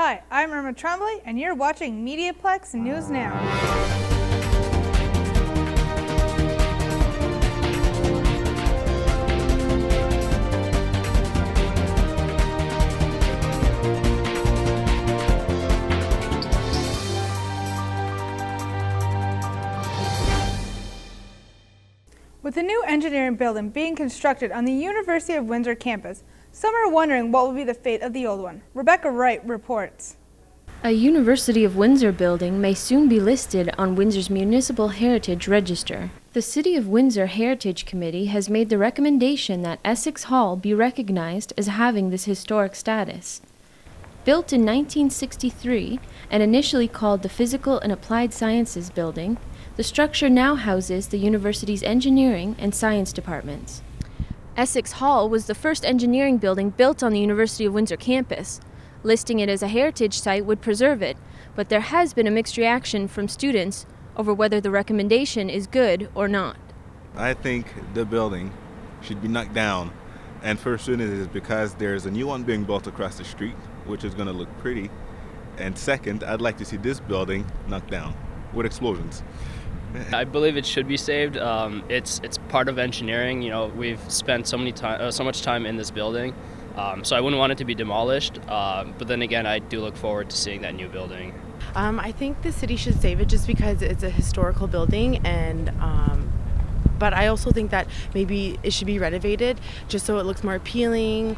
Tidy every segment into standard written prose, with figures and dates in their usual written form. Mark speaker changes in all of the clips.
Speaker 1: Hi, I'm Irma Tremblay, and you're watching MediaPlex News Now. With a new engineering building being constructed on the University of Windsor campus, some are wondering what will be the fate of the old one. Rebecca Wright reports.
Speaker 2: A University of Windsor building may soon be listed on Windsor's Municipal Heritage Register. The City of Windsor Heritage Committee has made the recommendation that Essex Hall be recognized as having this historic status. Built in 1963 and initially called the Physical and Applied Sciences Building, the structure now houses the university's engineering and science departments. Essex Hall was the first engineering building built on the University of Windsor campus. Listing it as a heritage site would preserve it, but there has been a mixed reaction from students over whether the recommendation is good or not.
Speaker 3: I think the building should be knocked down, and first reason is because there's a new one being built across the street, which is going to look pretty, and second, I'd like to see this building knocked down with explosions.
Speaker 4: I believe it should be saved. It's part of engineering. You know, we've spent so much time in this building, so I wouldn't want it to be demolished. But then again, I do look forward to seeing that new building.
Speaker 5: I think the city should save it just because it's a historical building, and but I also think that maybe it should be renovated just so it looks more appealing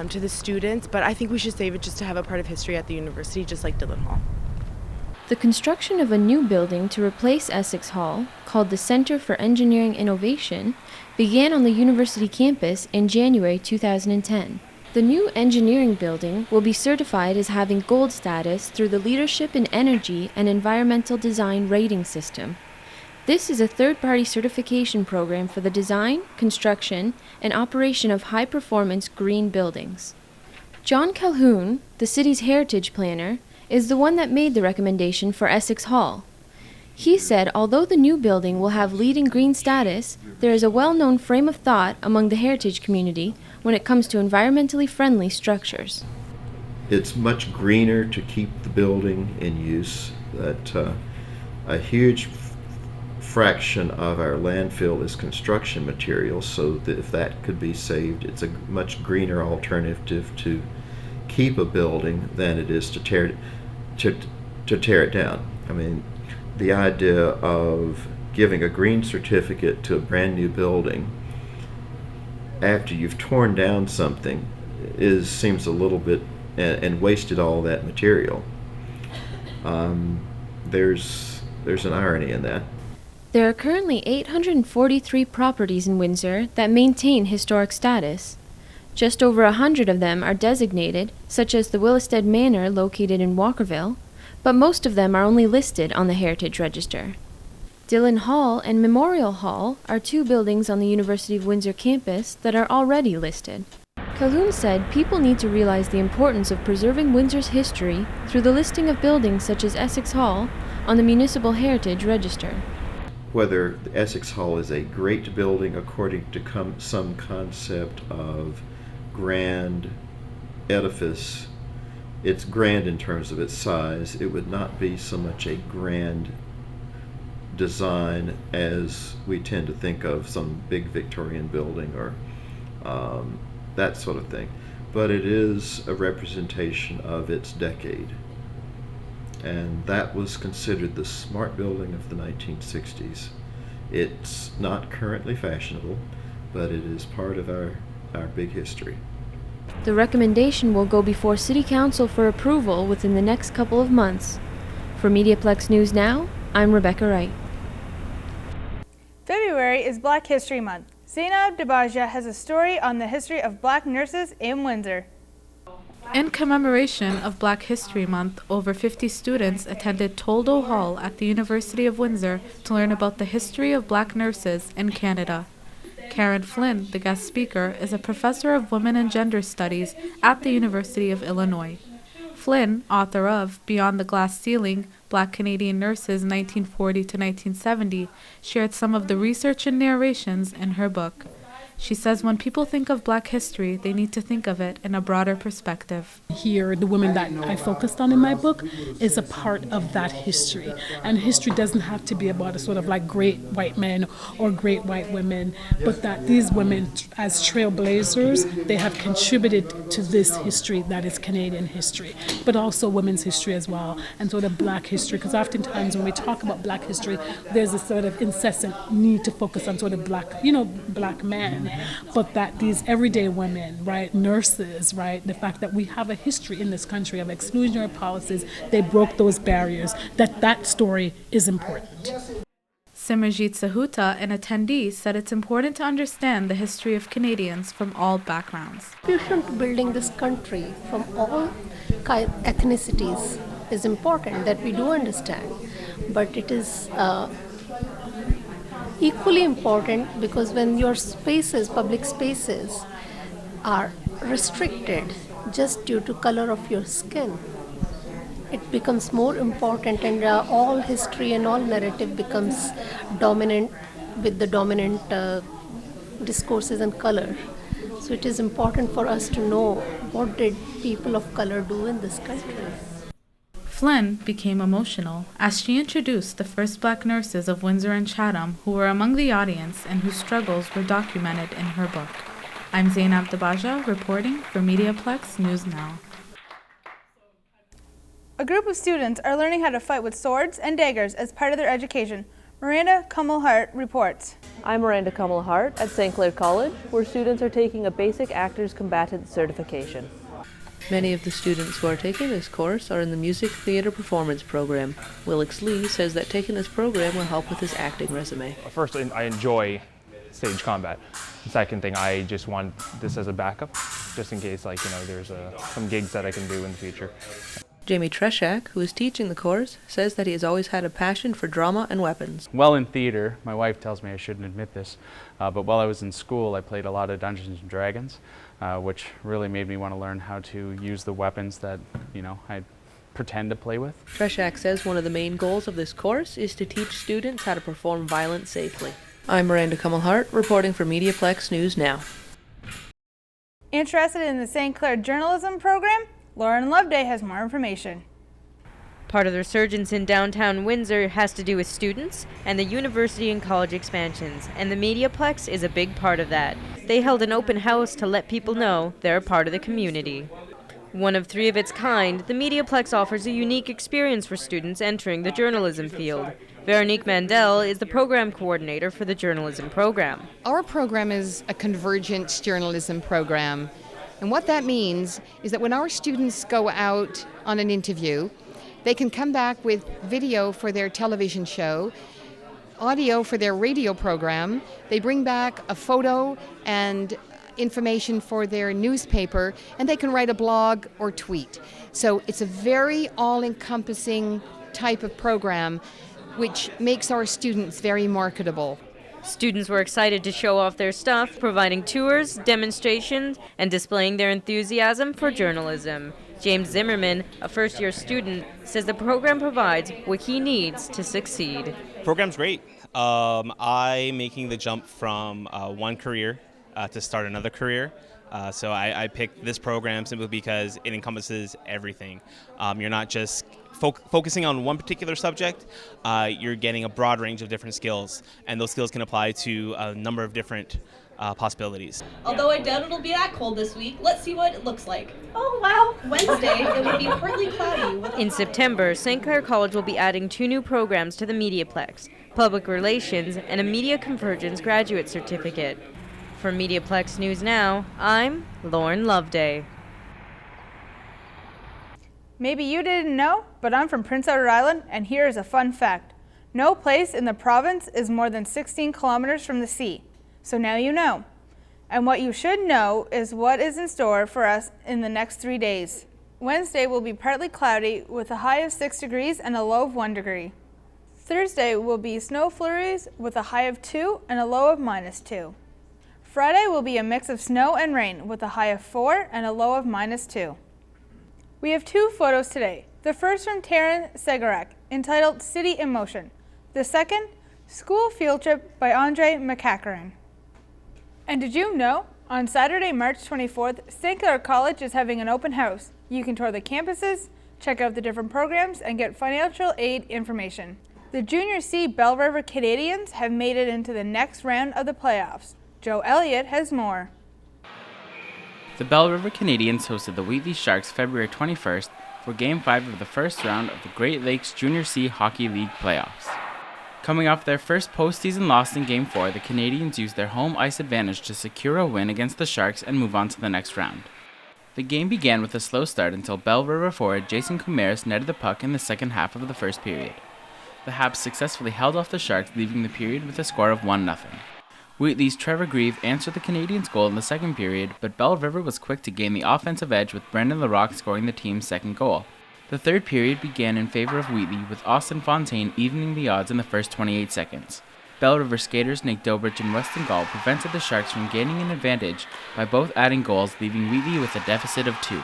Speaker 5: to the students. But I think we should save it just to have a part of history at the university, just like Dillon Hall.
Speaker 2: The construction of a new building to replace Essex Hall, called the Center for Engineering Innovation, began on the university campus in January 2010. The new engineering building will be certified as having gold status through the Leadership in Energy and Environmental Design rating system. This is a third-party certification program for the design, construction, and operation of high-performance green buildings. John Calhoun, the city's heritage planner, is the one that made the recommendation for Essex Hall. He said although the new building will have LEED and green status, there is a well-known frame of thought among the heritage community when it comes to environmentally friendly structures.
Speaker 6: It's much greener to keep the building in use. That a huge fraction of our landfill is construction materials, so that if that could be saved, it's a much greener alternative to keep a building than it is to tear it down. I mean, the idea of giving a green certificate to a brand new building after you've torn down something seems a little bit and wasted all that material. There's an irony in that.
Speaker 2: There are currently 843 properties in Windsor that maintain historic status. Just over 100 of them are designated, such as the Willestead Manor located in Walkerville, but most of them are only listed on the Heritage Register. Dillon Hall and Memorial Hall are two buildings on the University of Windsor campus that are already listed. Calhoun said people need to realize the importance of preserving Windsor's history through the listing of buildings such as Essex Hall on the Municipal Heritage Register.
Speaker 6: Whether the Essex Hall is a great building according to some concept of grand edifice, it's grand in terms of its size. It would not be so much a grand design as we tend to think of some big Victorian building or that sort of thing. But it is a representation of its decade. And that was considered the smart building of the 1960s. It's not currently fashionable, but it is part of our big history.
Speaker 2: The recommendation will go before City Council for approval within the next couple of months. For MediaPlex News Now, I'm Rebecca Wright.
Speaker 1: February is Black History Month. Zainab Dabaja has a story on the history of black nurses in Windsor.
Speaker 7: In commemoration of Black History Month, over 50 students attended Toldo Hall at the University of Windsor to learn about the history of black nurses in Canada. Karen Flynn, the guest speaker, is a professor of women and gender studies at the University of Illinois. Flynn, author of Beyond the Glass Ceiling, Black Canadian Nurses 1940 to 1970, shared some of the research and narrations in her book. She says when people think of Black history, they need to think of it in a broader perspective.
Speaker 8: Here, the women that I focused on in my book is a part of that history. And history doesn't have to be about a sort of like great white men or great white women, but that these women, as trailblazers, they have contributed to this history that is Canadian history, but also women's history as well, and sort of Black history. Because oftentimes when we talk about Black history, there's a sort of incessant need to focus on sort of Black men. But that these everyday women, right, nurses, right, the fact that we have a history in this country of exclusionary policies, they broke those barriers, that story is important.
Speaker 7: Simarjit Sahuta, an attendee, said it's important to understand the history of Canadians from all backgrounds.
Speaker 9: Contribution to building this country from all ethnicities is important, that we do understand, but it is equally important because when your spaces, public spaces, are restricted just due to color of your skin, it becomes more important, and all history and all narrative becomes dominant with the dominant discourses and color. So it is important for us to know what did people of color do in this country.
Speaker 7: Flynn became emotional as she introduced the first Black nurses of Windsor and Chatham who were among the audience and whose struggles were documented in her book. I'm Zainab Dabaja, reporting for MediaPlex News Now.
Speaker 1: A group of students are learning how to fight with swords and daggers as part of their education. Miranda Kummelhart reports.
Speaker 10: I'm Miranda Kummelhart at St.Clair College, where students are taking a basic actors combatant certification. Many of the students who are taking this course are in the music theater performance program. Willix Lee says that taking this program will help with his acting resume.
Speaker 11: First, I enjoy stage combat. The second thing, I just want this as a backup, just in case, there's some gigs that I can do in the future.
Speaker 10: Jamie Treshak, who is teaching the course, says that he has always had a passion for drama and weapons.
Speaker 12: Well, in theater, my wife tells me I shouldn't admit this, but while I was in school, I played a lot of Dungeons & Dragons, which really made me want to learn how to use the weapons that, I pretend to play with.
Speaker 10: Treshak says one of the main goals of this course is to teach students how to perform violence safely. I'm Miranda Kummelhart, reporting for MediaPlex News Now.
Speaker 1: Interested in the St.Clair journalism program? Lauren Loveday has more information.
Speaker 13: Part of the resurgence in downtown Windsor has to do with students and the university and college expansions, and the MediaPlex is a big part of that. They held an open house to let people know they're a part of the community. One of 3 of its kind, the MediaPlex offers a unique experience for students entering the journalism field. Veronique Mandel is the program coordinator for the journalism program.
Speaker 14: Our program is a convergent journalism program. And what that means is that when our students go out on an interview, they can come back with video for their television show, audio for their radio program. They bring back a photo and information for their newspaper, and they can write a blog or tweet. So it's a very all-encompassing type of program, which makes our students very marketable.
Speaker 13: Students were excited to show off their stuff, providing tours, demonstrations, and displaying their enthusiasm for journalism. James Zimmerman, a first-year student, says the program provides what he needs to succeed.
Speaker 15: Program's great. I'm making the jump from one career to start another career. So I picked this program simply because it encompasses everything. You're not just focusing on one particular subject, you're getting a broad range of different skills, and those skills can apply to a number of different possibilities.
Speaker 16: Although I doubt it'll be that cold this week, let's see what it looks like. Oh wow, Wednesday it will be partly cloudy.
Speaker 13: In September, St.Clair College will be adding 2 new programs to the MediaPlex, Public Relations and a Media Convergence Graduate Certificate. For MediaPlex News Now, I'm Lauren Loveday.
Speaker 1: Maybe you didn't know, but I'm from Prince Edward Island, and here is a fun fact. No place in the province is more than 16 kilometers from the sea. So now you know. And what you should know is what is in store for us in the next 3 days. Wednesday will be partly cloudy with a high of 6 degrees and a low of 1 degree. Thursday will be snow flurries with a high of 2 and a low of -2. Friday will be a mix of snow and rain with a high of 4 and a low of -2. We have 2 photos today. The first from Taryn Segarak, entitled City in Motion. The second, School Field Trip by Andre McCacaran. And did you know? On Saturday, March 24th, St.Clair College is having an open house. You can tour the campuses, check out the different programs, and get financial aid information. The Junior C Belle River Canadians have made it into the next round of the playoffs. Joe Elliott has more.
Speaker 17: The Belle River Canadians hosted the Wheatley Sharks February 21st for Game 5 of the first round of the Great Lakes Junior C Hockey League playoffs. Coming off their first postseason loss in Game 4, the Canadians used their home ice advantage to secure a win against the Sharks and move on to the next round. The game began with a slow start until Belle River forward Jason Kumaris netted the puck in the second half of the first period. The Habs successfully held off the Sharks, leaving the period with a score of 1-0. Wheatley's Trevor Grieve answered the Canadians' goal in the second period, but Belle River was quick to gain the offensive edge with Brendan Larocque scoring the team's second goal. The third period began in favor of Wheatley, with Austin Fontaine evening the odds in the first 28 seconds. Belle River skaters Nick Dobridge and Weston Gall prevented the Sharks from gaining an advantage by both adding goals, leaving Wheatley with a deficit of 2.
Speaker 18: It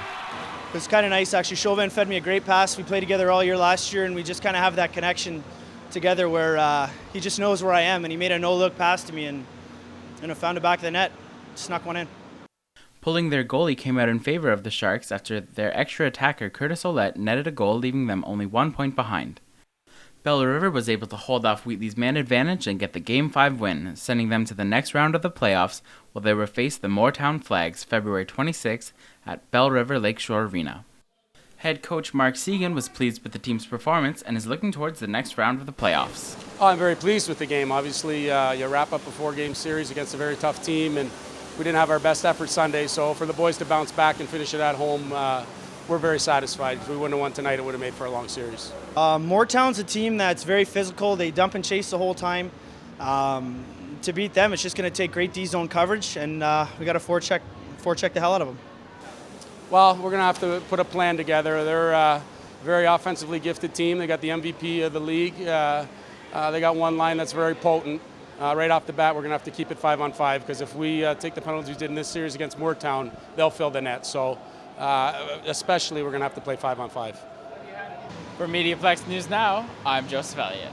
Speaker 18: was kind of nice, actually. Chauvin fed me a great pass. We played together all year last year, and we just kind of have that connection together where he just knows where I am, and he made a no-look pass to me, and I found the back of the net, snuck one in.
Speaker 17: Pulling their goalie came out in favor of the Sharks after their extra attacker Curtis Ouellette netted a goal, leaving them only 1 point behind. Belle River was able to hold off Wheatley's man advantage and get the Game 5 win, sending them to the next round of the playoffs, while they will face the Moortown Flags February 26th at Belle River Lakeshore Arena. Head coach Mark Segan was pleased with the team's performance and is looking towards the next round of the playoffs.
Speaker 19: Oh, I'm very pleased with the game. Obviously, you wrap up a 4-game series against a very tough team, and we didn't have our best effort Sunday, so for the boys to bounce back and finish it at home, we're very satisfied. If we wouldn't have won tonight, it would have made for a long series.
Speaker 18: Moortown's a team that's very physical. They dump and chase the whole time. To beat them, it's just going to take great D-zone coverage, and we got to forecheck the hell out of them.
Speaker 19: Well, we're going to have to put a plan together. They're a very offensively gifted team. They got the MVP of the league. They got one line that's very potent. Right off the bat, we're going to have to keep it 5-on-5, because if we take the penalties we did in this series against Moortown, they'll fill the net. So especially, we're going to have to play 5-on-5.
Speaker 20: For MediaPlex News Now, I'm Joseph Elliott.